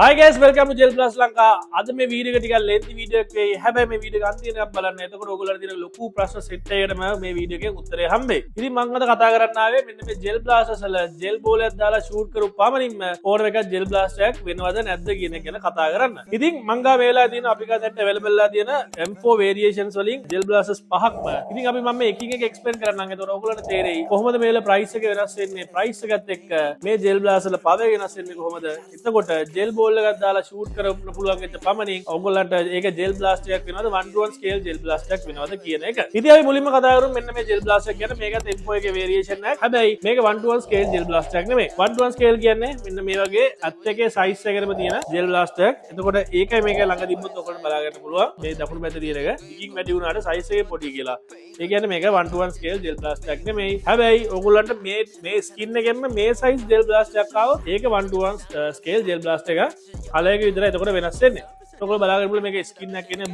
Hi guys, welcome to Gel Plus Lanka. අද මේ video එක ටිකක් lengthy වීඩියෝ එකක් වෙයි. හැබැයි මේ වීඩියෝ එක අන්තිමට බලන්න. එතකොට ඔයගොල්ලන්ට තියෙන ලොකු ප්‍රශ්න සෙට් එකකටම මේ වීඩියෝ එකේ උත්තරය හම්බෙයි. ඉතින් මම අද කතා කරන්න ආවේ මෙන්න මේ Gel Blasters වල gel ball එකක් දාලා shoot කරපු පමණින්ම ඕනම එකක් gel blaster එකක් වෙනවද නැද්ද කියන එක ගැන කතා කරන්න. ඉතින් මම ගා මේ වෙලාවේ තියෙන අපි ගාවට available ලා තියෙන M4 variations වලින් gel blasters පහක්ම. ඉතින් අපි මම එකින් එක explain කරන්නම්. එතකොට ඔයගොල්ලන්ට තේරෙයි කොහොමද මේ වෙලාවේ price එක වෙනස් වෙන්නේ. price එකත් එක්ක මේ gel blaster වල power වෙනස් වෙන්නේ කොහොමද. එතකොට gel ball එකක් දාලා shoot කරන්න පුළුවන් වෙච්ච පමණින් ඔයගොල්ලන්ට ඒක gel blaster එකක් වෙනවද 1:1 scale gel blaster එකක් වෙනවද කියන එක. ඉතින් අපි මුලින්ම කතා කරමු මෙන්න මේ gel blaster එක ගැන. මේකත් M4 එකේ variation එකක්. හැබැයි මේක 1:1 scale gel blaster එකක් නෙමෙයි. 1:1 scale කියන්නේ මෙන්න මේ වගේ අත් එකේ size එකකටම තියෙන gel blaster එකක්. එතකොට ඒකයි මේක ළඟ තිබ්බොත් ඔයගොල්ලන්ට බලා ගන්න පුළුවන්. මේ දකුණු පැත්තේ තියෙන එක දිගින් වැඩි වුණාට size එකේ පොඩි කියලා. ඒ කියන්නේ මේක 1:1 scale gel blaster එකක් නෙමෙයි. හැබැයි ඔයගොල්ලන්ට මේ skin එකෙන්ම මේ size gel blaster එකක් ආවොත් ඒක 1:1 scale gel blaster එක. අලයක විතර එතකොට වෙනස් වෙන්නේ. ඔයගොල්ලෝ බලාගෙන බලන්න මේකේ ස්කින් එකක් කියන්නේ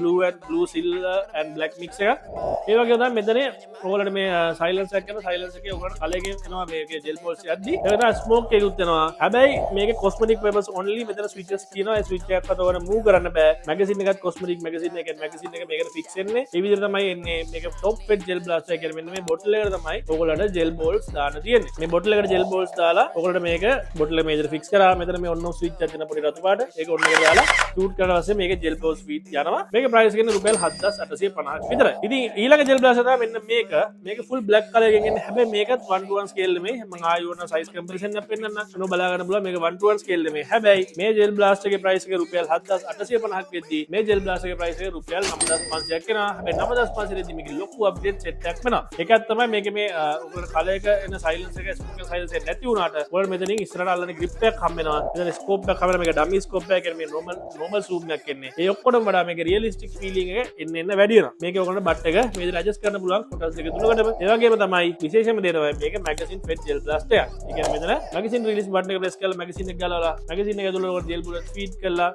blue silver and black mix එකක්. ඒ වගේ තමයි මෙතන ඔයගොල්ලන්ට මේ silence එකක් කරන silence එකේ ඔයගොල්ලන්ට කලයකින් එනවා මේකේ gel balls යද්දි. ඒක තමයි smoke එකකුත් එනවා. හැබැයි මේකේ cosmetic purpose only මෙතන switches තියෙනවා. ඒ switch එකක්වත් ඔයගොල්ලෝ move කරන්න බෑ. magazine එකත් cosmetic magazine එක magazine එක මේකට fix වෙන්නේ. ඒ විදිහට තමයි එන්නේ. මේක top weight gel blaster එක කියන්නේ මෙන්න මේ bottle එකට තමයි ඔයගොල්ලන්ට gel balls දාන්න තියෙන්නේ. මේ bottle එකට gel balls දාලා ඔයගොල්ලන්ට මේක bottle එක මේකට fix කරා. මෙතන මේ on off switch එකක් තියෙන පොඩි රතු පාට. ඒක on එකට දාලා shoot කරලා පස්සේ මේක gel balls feet යනවා. මේක price එක රුපියල් 7850ක් විතරයි. ඉතින් ඊළඟ gel blaster තමයි මෙන්න මේක full black color එකකින් එන්නේ. හැබැයි මේකත් 1:1 scale නෙමෙයි. මම ආයෙත් size comparison එකක් පෙන්නන්න. ඔන්න බලා ගන්න පුළුවන් මේක 1:1 scale නෙමෙයි. හැබැයි මේ gel blaster එකේ price එක රුපියල් 7850ක් වෙද්දී මේ gel blaster එකේ price එක රුපියල් 9500ක් වෙනවා. හැබැයි 9500 දෙද්දී මේක ලොකු update set එකක් වෙනවා. ඒකත් තමයි මේකේ මේ ඔයගොල්ලෝ color එක එන silence එක speaker silence එක නැති වුණාට ඔයගොල්ලෝ මෙතනින් ඉස්සරහට අල්ලන grip එකක් හම්බ වෙනවා. මෙතන scope එකක් හම්බ වෙනවා. මේක dummy scope එකක් කියන්නේ මේ normal zoom එකක් එන්නේ. ඒ ඔක්කොටම වඩා මේක realistic feeling එක එන්න වැඩි වෙනවා. මේකේ ඔයගොල්ලන්ට බට් එක මේ විදිහට adjust කරන්න පුළුවන් කොටස් දෙක තුනකටම. ඒ වගේම තමයි විශේෂම දේ තමයි මේක magazine fed gel blaster එකක්. ඒ කියන්නේ මෙතන magazine release button එක press කරලා magazine එක ගලවලා magazine එක ඇතුළේ ඔයගොල්ලෝ gel bullet feed කරලා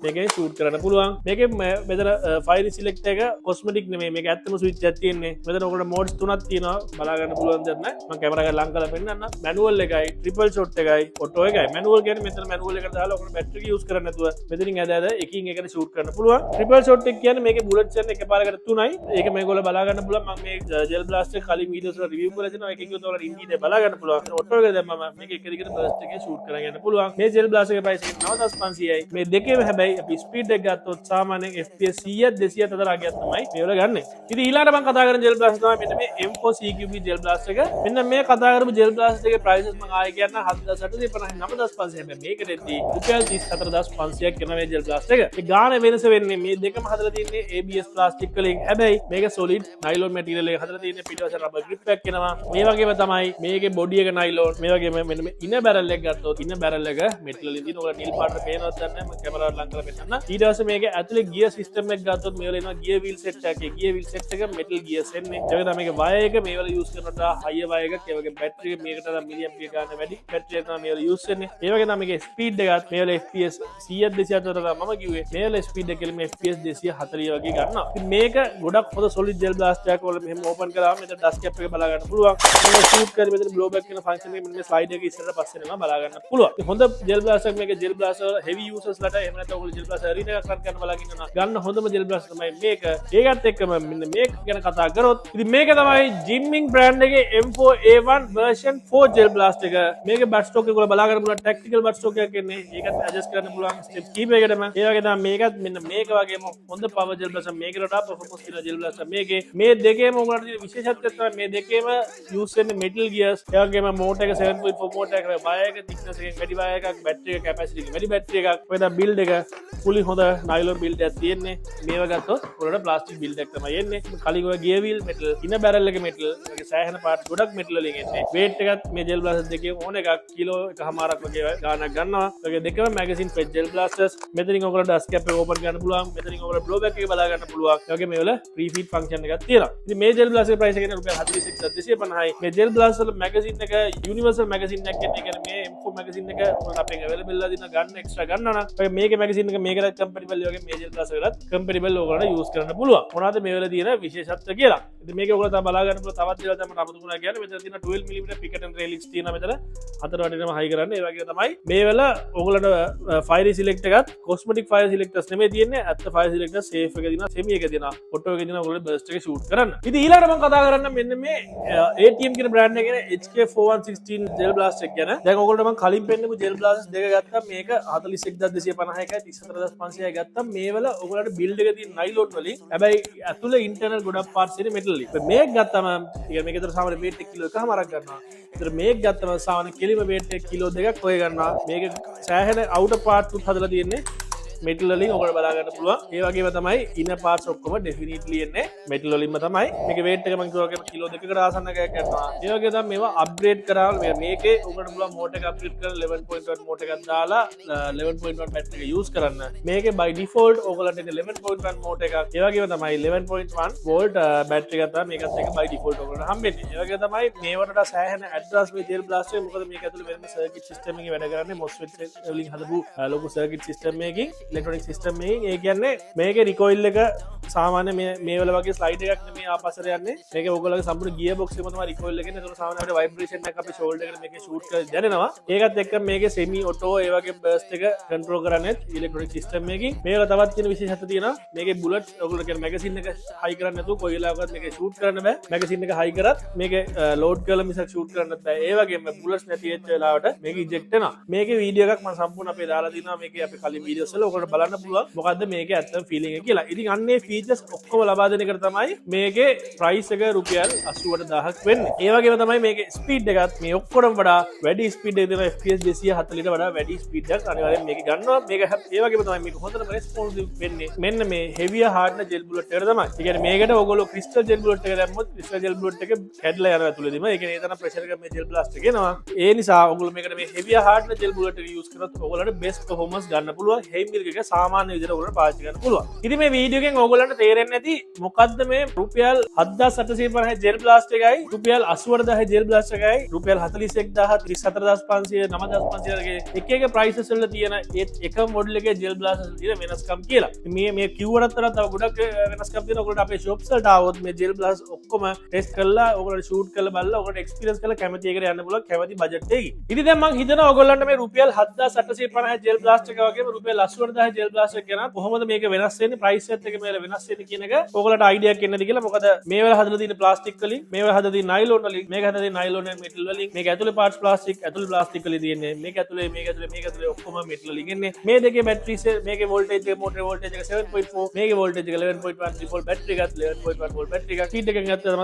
මේකේ shoot කරන්න පුළුවන්. මේකේ මෙතන file select එක cosmetic නෙමෙයි. මේක ඇත්තම switch එකක් තියෙන්නේ. මෙතන ඔයගොල්ලෝ modes තුනක් තියෙනවා. බලා ගන්න පුළුවන් දෙයක් නෑ. මම කැමරා එක ලං කරලා පෙන්නන්න. manual එකයි, triple shot එකයි, auto එකයි. manual කියන්නේ මෙතන manual එකට දාලා ඔයගොල්ලෝ battery එක use කරන්නේ නැතුව මෙතනින් ඇද එකින් එකට shoot කරන්න පුළුවන්. triple shot එක කියන්නේ මේකේ bullets යන එකපාරකට 3යි. ඒක මේගොල්ලෝ බලා ගන්න පුළුවන්. මම මේ gel blaster කලින් videos වල review කරලා තිනවා. එකකින් ඔයාලා ඉන්ඩීටේ බලා ගන්න පුළුවන්. auto එක දැම්මම මේක එක දිගට burst එකේ shoot කරගෙන යන්න පුළුවන්. මේ gel blaster එකේ price එක 9500යි. මේ දෙකේම හැබැයි අපි speed එක ගත්තොත් සාමාන්‍යයෙන් FPS 100 200 අතර ආගියක් තමයි මේවල ගන්න. ඉතින් ඊළඟට මම කතා කරන gel blaster තමයි මෙන්න මේ M4 CQB gel blaster එක. මෙන්න මේ කතා කරපු gel blaster එකේ prices මම ආයෙ කියන්න 7850 9500 හැබැයි මේකට එද්දී රුපියල් 34500ක් කරන මේ gel blaster එක. ඒ ගාන වෙනස වෙන්නේ මේ දෙකම හදලා තියෙන්නේ ABS plastic වලින්. හැබැයි මේක solid nylon material එක හදලා තියෙන්නේ පිටවස rubber grip එකක් එනවා. මේ වගේම තමයි මේකේ body එක nylon. මේ වගේම මෙන්න මේ inner barrel එක ගත්තොත් inner barrel එක metal වලින් තියෙන. ඔයාලා නිල් පාට පේනවද දන්නේ නැහැ. මම කැමරාවට ලං කරලා පෙන්නන්න. ඊට පස්සේ මේක ඇතුලේ gear system එක ගත්තොත් මේවල එනවා gear wheel set එකේ. gear wheel set එක metal gears එන්නේ. ඒ වගේ තමයි මේක wire එක මේවල use කරනකොට high wire එකක්. ඒ වගේ battery එක මේකට milliampere ගන්න වැඩි battery එක තමයි මේවල use වෙන්නේ. ඒ වගේ තමයි මේකේ speed එකත් මේවල FPS 100 200 අතර මම කිව්වේ. මේවල speed එක කියලා මේ FPS 240 වගේ ගන්නවා. ඉතින් මේක ගොඩක් හොඳ solid gel blaster එකක්. ඔයාලා මෙහෙම open කරාම මෙතන dust cap එක බලා ගන්න පුළුවන්. මේක shoot කරලා මෙතන blow back වෙන function එක මෙන්න මේ slide එක ඉස්සරහට පස්සේ එනවා බලා ගන්න පුළුවන්. හොඳ gel blaster මේක gel blaster heavy users ලට එහෙම නැත්නම් ඔයගොල්ලෝ gel blaster arena එකක් run කරන්න බලාගෙන ඉන්නවා. ගන්න හොඳම gel blaster තමයි මේක. ඒකත් එක්කම මෙන්න මේක ගැන කතා කරොත් ඉතින් මේක තමයි Jimming brand එකේ M4A1 version 4 gel blaster එක. මේකේ butt stock එක ඔයගොල්ලෝ බලා ගන්න පුළුවන් tactical butt stock එකක් එන්නේ. ඒකත් adjust කරන්න පුළුවන් step කීපයකටම. ඒ වගේ තමයි මේකත් මෙන්න මේක වගේම හොඳ power gel blaster මේකට වඩා performance තියෙන gel blaster මේකේ. මේ දෙකේම ඔයගොල්ලන්ට තියෙන විශේෂත්වය තමයි මේ දෙකේම use වෙන්නේ metal gears. ඒ වගේම motor එක 7.4 motor එක wire එක thickness එකෙන් වැඩි wire එකක් battery එක capacity එක වැඩි battery එකක්. ඔය දා build එක fully හොඳ nylon build එකක් තියෙන්නේ. මේව ගත්තොත් ඔයාලට plastic build එකක් තමයි එන්නේ. කලින් ඔය gear wheel metal, inner barrel එක metal, ඔයගේ සෑහෙන part ගොඩක් metal වලින් එන්නේ. weight එකත් මේ gel blaster දෙකේ ඕන එකක් කිලෝ එකමාරක් වගේ ගාණක් ගන්නවා. ඔයගේ දෙකම magazine fed gel blasters. මෙතනින් ඔයගොල්ලෝ dust cap එක open කරන්න පුළුවන්. මෙතනින් ඔයගොල්ලෝ blow back එක බලා ගන්න පුළුවන්. ඒ වගේ මේවල pre-feed function එකක් තියෙනවා. ඉතින් මේ gel blaster price එක කියන්නේ රුපියල් 46250යි. මේ gel blaster වල magazine එක universal magazine එකක් කියන්නේ මේ M4 magazine එක ඔයාලට අපෙන් available ලා දින ගන්න extra ගන්නවා නම් ඔය මේකේ magazine කියන එක මේකට කම්පැටිබල් වගේ මේ ජෙල් බ්ලාස්ටර් එකකට කම්පැටිබල් ඕගොල්ලන්ට යූස් කරන්න පුළුවන්. මොනවද මේ වල තියෙන විශේෂත්ව කියලා. ඉතින් මේක ඔයගොල්ලෝ තමයි බලා ගන්න පුළුවන්. තවත් දේවල් තමයි මට අමතකුණා කියන්නේ. මෙතන තියෙන 12 mm පිකට් ඇන්ඩ් රේලික්ස් තියෙනවා මෙතන. හතර වටිනම හයි කරන්න. ඒ වගේ තමයි මේ වල ඔයගොල්ලන්ට ෆයර් සිලෙක්ට් එකත් කොස්මෙටික් ෆයර් සිලෙක්ටර්ස් නෙමෙයි තියෙන්නේ. ඇත්ත ෆයර් සිලෙක්ටර් සේෆ් එක දිනවා, සෙමි එක දිනවා, ෆොටෝ එක දිනවා ඔයගොල්ලෝ බර්ස්ට් එක ෂූට් කරන්න. ඉතින් ඊළඟට මම කතා කරන්න මෙන්න මේ ATM කියන බ්‍රෑන්ඩ් එකේ HK4116 ජෙල් බ්ලාස්ට් එක ගැන. දැන් ඔයගොල්ලෝ මම කලින් පෙන්නපු ජෙල් බ්ලාස්ට් දෙක ගත්තා. මේක 41250යි 34500යි ගත්තා. මේ වල ඔයගොල්ලන්ට බිල්ඩ් එකේ තියෙන නයිලොන් වලින් හැබැයි ඇතුලේ ඉන්ටර්නල් ගොඩක් පාර්ට්ස් තියෙන මෙටල් වලින්. මේක ගත්තම මේක විතර සාමාන්‍ය weight 1 කිලෝ එකමාරක් ගන්නවා. විතර මේක ගත්තම සාමාන්‍ය කෙලිම weight 1 කිලෝ දෙකක් ඔය ගන්නවා. මේක සෑහෙන outer part උත් හදලා තියෙන්නේ මෙටල් වලින් ඔයගොල්ලෝ බලා ගන්න පුළුවන්. ඒ වගේම තමයි inner parts ඔක්කොම definitely එන්නේ මෙටල් වලින්ම තමයි. මේකේ weight එක මම කිව්වා වගේම කිලෝ දෙකකට ආසන්න එකක් ගන්නවා. ඒ වගේ තමයි මේවා අප්ග්‍රේඩ් කරාම මේකේ ඔයගොල්ලෝ පුළුවන් මෝටර් එක අප්ග්‍රේඩ් කරලා 11.1 මෝටර් එකක් දාලා 11.1 බැටරි එක යූස් කරන්න. මේකේ by default ඔයගොල්ලන්ට එන්නේ 11.1 මෝටර් එකක්. ඒ වගේම තමයි 11.1 වෝල්ට් බැටරි එකක් තමයි මේකත් එක by default ඔයගොල්ලන්ට හම්බෙන්නේ. ඒ වගේ තමයි මේවට සෑහෙන ඇඩ්වාන්ස් මේ ජෙල් බ්ලාස්ට් එක. මොකද මේක ඇතුලේ වෙනම සර්කිට් සිස්ටම් එකකින් වැඩ කරන්නේ MOSFET වලින් හදපු ලොකු සර්කිට් සිස්ටම් එකකින් ඉලෙක්ට්‍රොනික සිස්ටම් එකකින්. ඒ කියන්නේ මේකේ රිකොයිල් එක සාමාන්‍ය මේ වල වගේ ස්ලයිඩ් එකක් නෙමෙයි ආපස්සට යන්නේ. මේකේ ඔයගොල්ලෝගේ සම්පූර්ණ ගියර් බොක්ස් එකම තමයි රිකොයිල් එකේ. ඒකට සාමාන්‍යයෙන් ভাইබ්‍රේෂන් එකක් අපේ ෂෝල්ඩර් එකට මේකේ ෂූට් කරලා දැනෙනවා. ඒකත් එක්ක මේකේ සෙමි ඔටෝ ඒ වගේ බර්ස්ට් එක කන්ට්‍රෝල් කරන්නේ ඉලෙක්ට්‍රොනික සිස්ටම් එකකින්. මේක තවත් තියෙන විශේෂත්වය තියෙනවා. මේකේ බුලට් ඔයගොල්ලෝ කියන මැගසින් එක හයි කරන්න නැතුව කොයි වෙලාවකවත් මේකේ ෂූට් කරන්න බෑ. මැගසින් එක හයි කරත් මේකේ ලෝඩ් කරලා මිසක් ෂූට් කරන්න බෑ. ඒ වගේම බුලට්ස් නැති වෙච්ච වෙලාවට මේක ඉජෙක්ට් වෙනවා. මේකේ වීඩියෝ එකක් මම සම්පූර්ණ අපේ දාලා තිනවා. මේකේ අපි කලින් වීඩියෝස් වල ඔයගොල්ලෝ බලන්න පුළුවන්. මොකද්ද මේකේ ඇත්තම ෆීලිං එක කියලා. ඉතින් අන්නේ ෆීචර්ස් ඔක්කොම ලබා දෙන එකට තමයි මේකේ ප්‍රයිස් එක රුපියල් 88000ක් වෙන්නේ. ඒ වගේම තමයි මේකේ ස්පීඩ් එකත් මේ ඔක්කොටම වඩා වැඩි ස්පීඩ් එක දෙනවා. FPS 240ට වඩා වැඩි ස්පීඩ් එකක් අනිවාර්යෙන් මේක ගන්නවා. මේක ඒ වගේම තමයි මේක හොඳටම රෙස්පොන්සිව් වෙන්නේ. මෙන්න මේ හෙවියර් හાર્ඩ්නර් ජෙල් බුලට් එකට තමයි. ඒ කියන්නේ මේකට ඔයගොල්ලෝ ක්‍රිස්ටල් ජෙල් බුලට් එක දැම්මොත් ක්‍රිස්ටල් ජෙල් බුලට් එක කැඩලා යනවා ඇතුළේදීම. ඒ කියන්නේ ඒ තරම් ප්‍රෙෂර් එකක් මේ ජෙල් බ්ලාස්ට් එකේ එනවා. ඒ නිසා ඔයගොල්ලෝ මේකට මේ හෙවියර් හાર્ඩ්නර් ජෙල් බුලට් එක යූස් කරොත් ඔයගොල්ලන්ට බෙස්ට් පර්ෆෝමන්ස් ගන්න පුළුවන්. හෙවි මිල්ක් එක සාමාන්‍ය විදිහට ඔයගොල්ලෝ පාවිච්චි කරන්න පුළුවන්. ඉතින් මේ වීඩියෝ එකෙන් ඔයගොල්ලන්ට තේරෙන්නේ නැති මොකද්ද මේ රුපියල් 7850 ජෙල් බ්ලාස්ට් එකයි රුපියල් 88000 ජෙල් බ්ලාස්ට් එකයි රුපියල් 41000 34500 9500 වගේ එක එක ප්‍රයිසස් වල තියෙන එක මොඩල් එකේ ජෙල් බ්ලාස්ට් වල තියෙන වෙනස්කම් කියලා. මේ කිව්වරත් තව ගොඩක් වෙනස්කම් තියෙනවා. ඔයගොල්ලෝ අපේ shops වලට ආවොත් මේ ජෙල් බ්ලාස්ට් ඔක්කොම ටෙස්ට් කරලා ඔයගොල්ලෝ ෂූට් කරලා බලලා ඔයගොල්ලෝ එක්ස්පීරියන්ස් කරලා කැමති එකට යන්න පුළුවන් කැමති බජට් එකකින්. ඉතින් දැන් මම හිතනවා ඔයගොල්ලන්ට මේ රුපියල් 7850 ජෙල් බ්ලාස්ට් එක වගේම රුපියල් 88000 ජෙල් බ්ලාස්ට් එක ගැන කොහොමද මේක වෙනස් වෙන්නේ ප්‍රයිස් එකත් එක මේල වෙනස් වෙන්නේ කියන එක ඔයගොල්ලන්ට අයිඩියා එකක් එන්නද කියලා. මොකද මේ වල හදලා තියෙන ප්ලාස්ටික් වලින් මේ වල හදලා තියෙන නයිලොන් වලින් මේක හදලා තියෙන නයිලොන් and මෙටල් වලින් මේක ඇතුලේ පාර්ට්ස් ප්ලාස්ටික් ඇතුලේ ප්ලාස්ටික් වලින් තියෙන්නේ. මේක ඇතුලේ ඔක්කොම මෙටල් වලින් එන්නේ. මේ දෙකේ බැටරිස් මේකේ වෝල්ටේජ් එක මෝටරේ වෝල්ටේජ් එක 7.4 මේකේ වෝල්ටේජ් එක 11.1 ඩිෆෝල්ට් බැටරි එකත් 11.1 වෝල්ට් බැටරි එකක්. ස්පීඩ් එකෙන් ගත්තම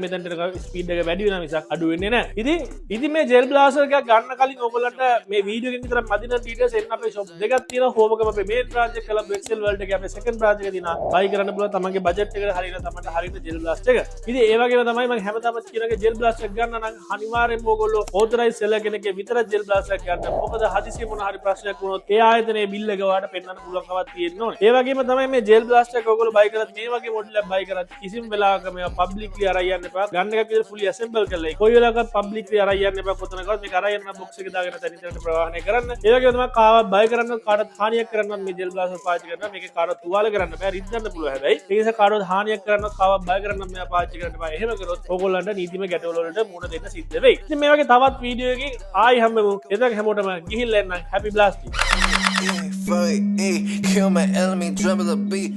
මෙතනට ස්පීඩ් එක වැඩි වෙනවා මිසක් අඩු වෙන්නේ නැහැ. ඉතින් මේ ජෙල් බ්ලාස්ටර් එකක් ගන්න කලින් ඔයගොල්ලන්ට මේ වීඩියෝ එකෙන් විතර මදින ඩීටේල්ස් එන්න අපේ shop දෙකක් තියෙනවා. හෝමකම අපේ මේන් බ්‍රාන්ච් එක කලබ් එක්සෙල් වර්ල්ඩ් එකේ අපේ සෙකන්ඩ් බ්‍රාන්ච් එක තියෙනවා. buy කරන්න පුළුවන් තමන්ගේ බජට් එකට හරියට තමන්ට හරියට ජෙල් බ්ලාස්ට් එක. ඉතින් ඒ වගේම තමයි මම හැමදාම කියනගේ ජෙල් බ්ලාස්ට් එක ගන්න නම් අනිවාර්යෙන්ම ඔයගොල්ලෝ ඕතරයිස් සෙලර් කෙනෙක්ගේ විතරක් ජෙල් බ්ලාස්ට් එක ගන්න. මොකද හදිසියෙ මොන හරි ප්‍රශ්නයක් වුණොත් ඒ ආයතනයේ බිල් එක ඔයාලට පෙන්වන්න පුළුවන්කමක් තියෙන්න ඕනේ. ඒ වගේම තමයි මේ ජෙල් බ්ලාස්ට් එක ඔයගොල්ලෝ buy කරත් මේ වගේ මොඩල් එකක් buy කරත් කිසිම වෙලාවක මේවා පබ්ලික්ලි අරන් යන්න එපා. ගන්න එකක් විතර fully assemble කරලා කොයි වෙලාවකත් පබ්ලික්ලි අරන් යන්න එපා. කොතනකවත් මේක අරන් යන බොක්ස් එක දාගෙන තනිතනට ප්‍රවාහනය කරන්න. ඒ වගේම තමයි කාවත් buy කරන්න කාටවත් හානියක් කරන්නවත් මේ ජෙල් බ්ලාස්ට් එක පාවිච්චි කරනවා. මේකේ කාටවත් තුවාල කරන්න බෑ. රිද්දන්න පුළුවන් හැබැයි. ඒ නිසා කාටවත් හානියක් කරන්නවත් කාවත් buy කරන්න මෙයා පාවිච්චි කරන්න බෑ. එහෙම කරොත් ඕගොල්ලන්ට නීතිමය ගැටවල වලට මුහුණ දෙන්න සිද්ධ වෙයි. ඉතින් මේ වගේ තවත් වීඩියෝ එකකින් ආයි හම්බෙමු. එතන හැමෝටම ගිහිල්ලා එන්න happy blasting. Kill my enemy, tremble the beat.